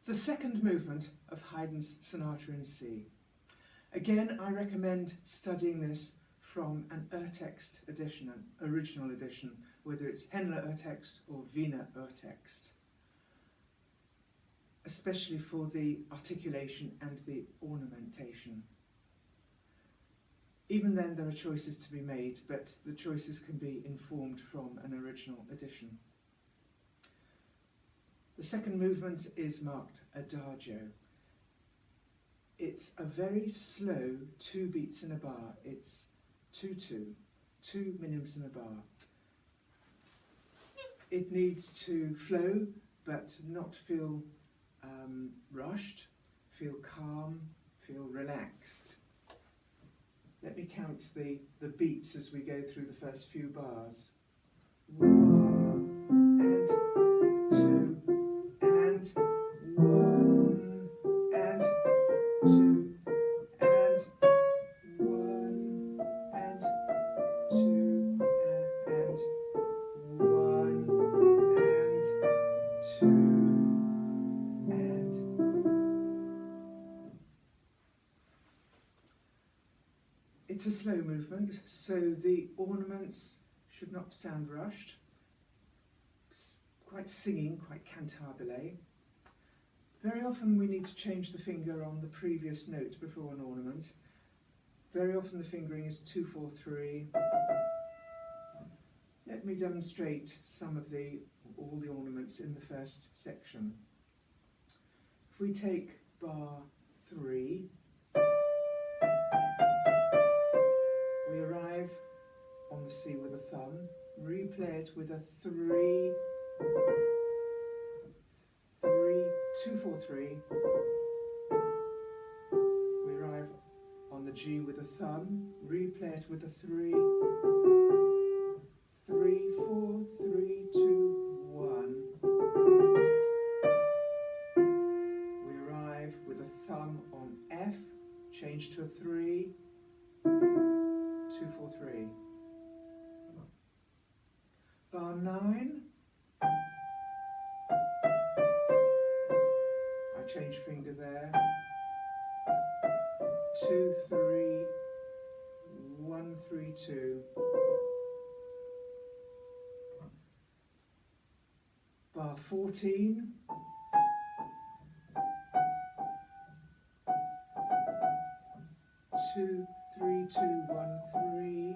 The second movement of Haydn's Sonata in C. Again, I recommend studying this from an Urtext edition, an original edition, whether it's Händler Urtext or Wiener Urtext, especially for the articulation and the ornamentation. Even then there are choices to be made, but the choices can be informed from an original edition. The second movement is marked Adagio. It's a very slow 2 beats in a bar. It's 2-2, 2 minims in a bar. It needs to flow but not feel rushed, feel calm, feel relaxed. Let me count the beats as we go through the first few bars. 1 and 2 and 1 and 2 and 1 and 2 and 1 and 2 and. It's a slow movement, so the ornaments should not sound rushed. Quite singing, quite cantabile. Very often we need to change the finger on the previous note before an ornament. Very often the fingering is 2-4-3. Let me demonstrate all the ornaments in the first section. If we take bar 3, we arrive on the C with a thumb, replay it with a 3, 2-4-3. We arrive on the G with a thumb, replay it with a 3, 3-4-3-2-1. We arrive with a thumb on F, change to a 3, 2-4-3. Bar 9. I change finger there. 2-3-1-3-2. Bar 14. Two, 3, 2, 1, 3,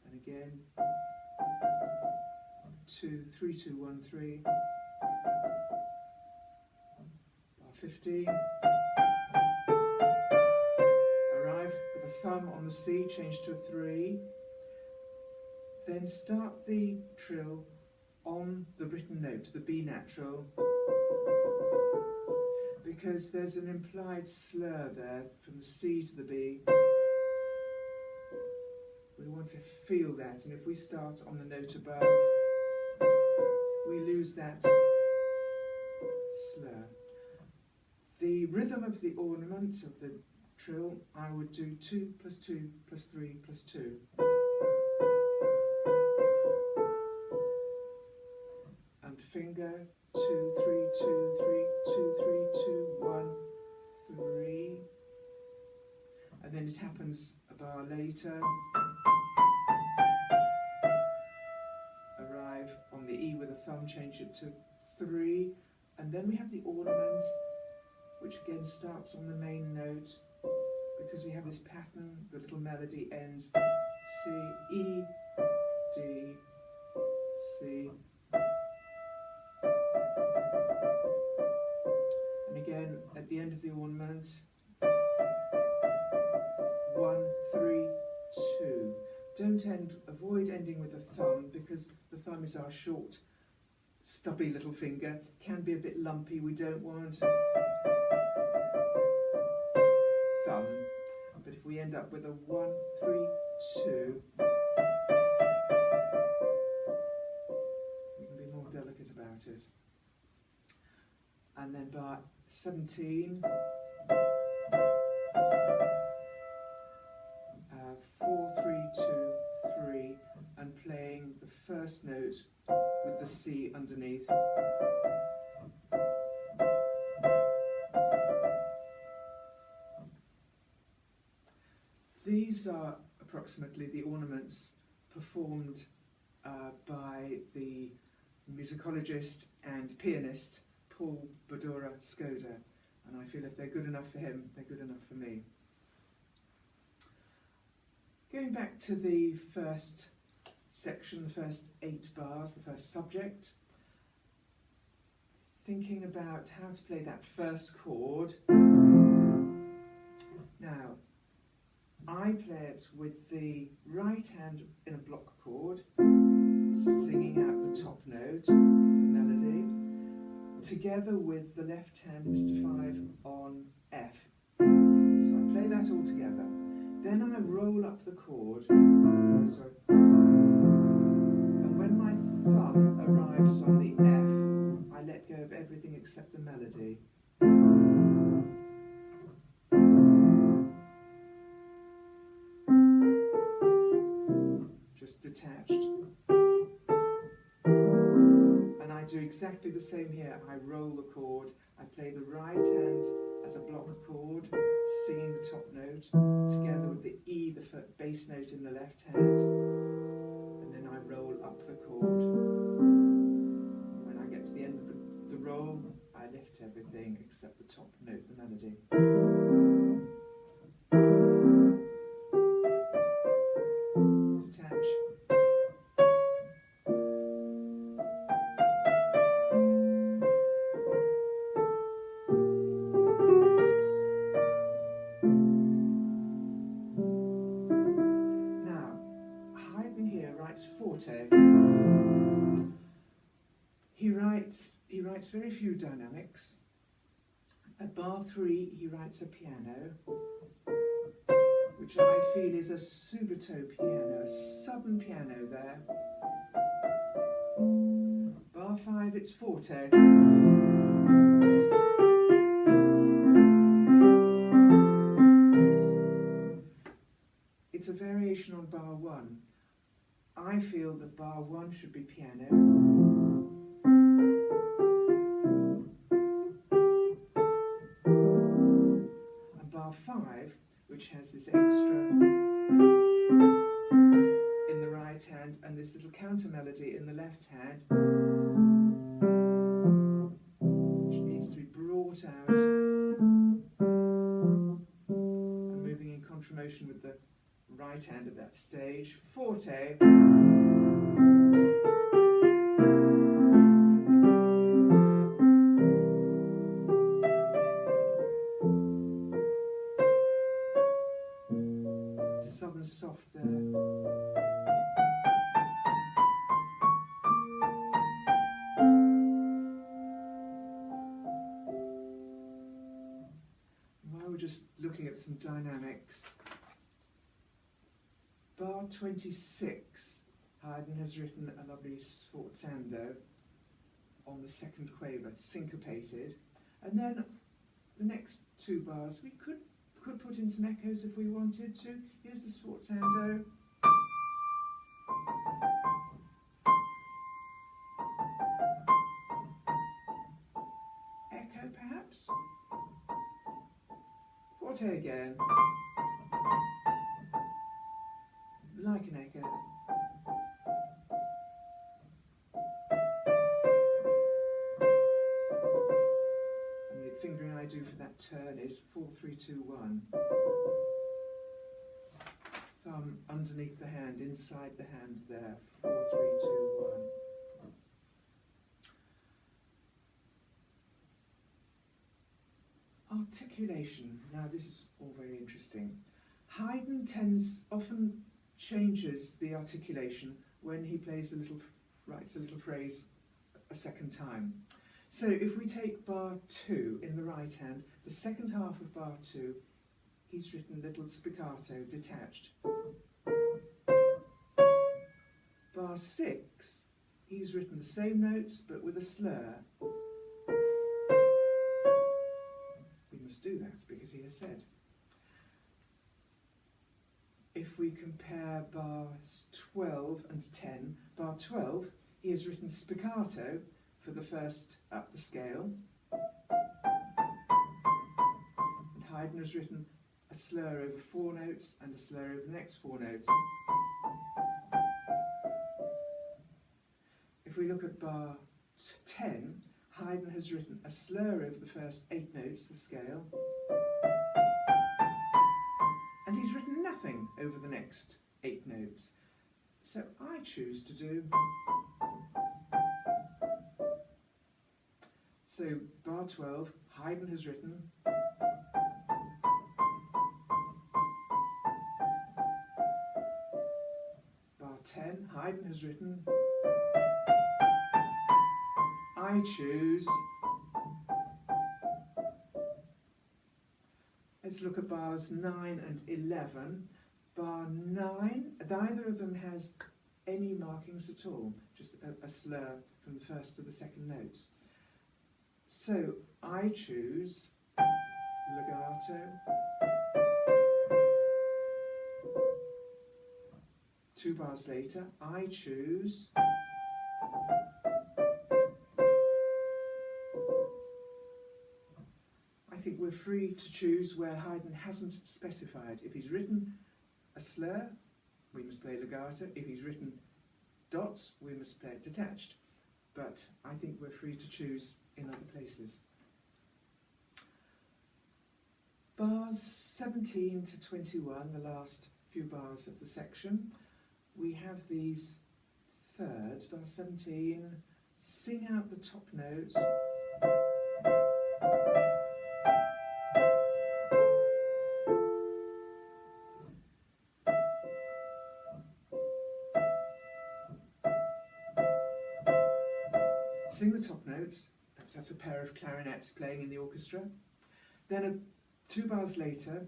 and again 2, 3, 2, 1, 3. Bar 15. Arrive with a thumb on the C, change to a 3. Then start the trill on the written note, the B natural, because there's an implied slur there from the C to the B. We want to feel that, and if we start on the note above, we lose that slur. The rhythm of the ornament of the trill, I would do 2 + 2 + 3 + 2. And finger 2, 3, 2, 3, 2, 3, 2, 1, 3. And then it happens a bar later. Arrive on the E with a thumb, change it to 3. And then we have the ornament, which again starts on the main note, because we have this pattern, the little melody ends C, E, D, C. And again, at the end of the ornament, 1, 3, 2. Avoid ending with a thumb, because the thumb is our short, stubby little finger. Can be a bit lumpy, we don't want thumb. But if we end up with a 1, 3, 2, we can be more delicate about it. And then bar 17, 4, 3, 2, 3, and playing the first note with the C underneath. these are approximately the ornaments performed by the musicologist and pianist Paul Badura Skoda, and I feel if they're good enough for him, they're good enough for me. Going back to the first section, the first 8 bars, the first subject, thinking about how to play that first chord. Now, I play it with the right hand in a block chord, singing out the top note, the melody, together with the left hand Mr. 5 on F. So I play that all together. Then I roll up the chord, and when my thumb arrives on the F, I let go of everything except the melody. Just detached. And I do exactly the same here. I roll the chord, I play the right hand as a block chord, singing the top note, together with the E, the bass note in the left hand, and then I roll up the chord. When I get to the end of the roll, I lift everything except the top note, the melody. Detach. Forte. He writes very few dynamics. At bar 3 he writes a piano, which I feel is a subito piano, a sudden piano there. Bar 5 it's forte. It's a variation on bar 1. I feel that bar 1 should be piano. And bar 5, which has this extra in the right hand and this little counter melody in the left hand, which needs to be brought out and moving in contramotion with the right hand at that stage. Forte. Sudden soft there. While we're just looking at some dynamics, bar 26, Haydn has written a lovely sforzando on the second quaver, syncopated, and then the next 2 bars we could put in some echoes if we wanted to. Here's the sforzando. Echo perhaps? Forte again. Like an echo. And the fingering I do for that turn is 4, 3, 2, 1. Thumb underneath the hand, inside the hand there. 4, 3, 2, 1. Articulation. Now this is all very interesting. Haydn often changes the articulation when he plays writes a little phrase a second time. So if we take bar 2 in the right hand, the second half of bar 2, he's written little spiccato, detached. Bar 6, he's written the same notes but with a slur. We must do that because he has said. If we compare bars 12 and 10, bar 12, he has written spiccato for the first up the scale. And Haydn has written a slur over 4 notes and a slur over the next 4 notes. If we look at bar 10, Haydn has written a slur over the first 8 notes, the scale, and he's written nothing over the next 8 notes. So I choose to do... So bar 12, Haydn has written bar 10, Haydn has written. I choose. Let's look at bars 9 and 11. Bar 9, neither of them has any markings at all, just a slur from the first to the second notes. So I choose legato. 2 bars later, I choose I think we're free to choose where Haydn hasn't specified. If he's written a slur, we must play legato. If he's written dots, we must play it detached. But I think we're free to choose in other places. Bars 17 to 21, the last few bars of the section, we have these thirds. Bar 17, sing out the top notes. Sing the top notes, perhaps that's a pair of clarinets playing in the orchestra. Then 2 bars later,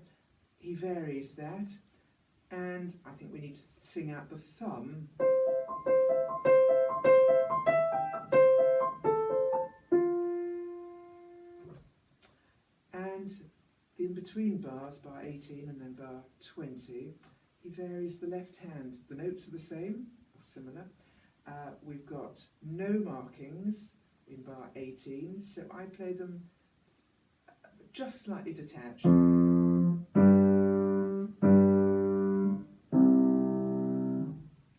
he varies that, and I think we need to sing out the thumb. And the in-between bars, bar 18 and then bar 20, he varies the left hand. The notes are the same, or similar. We've got no markings in bar 18, so I play them just slightly detached. And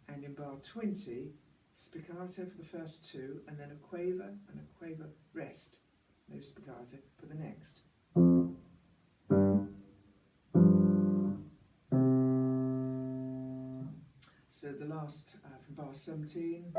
in bar 20, spiccato for the first 2, and then a quaver and a quaver rest. No spiccato for the next. So the last from bar 17.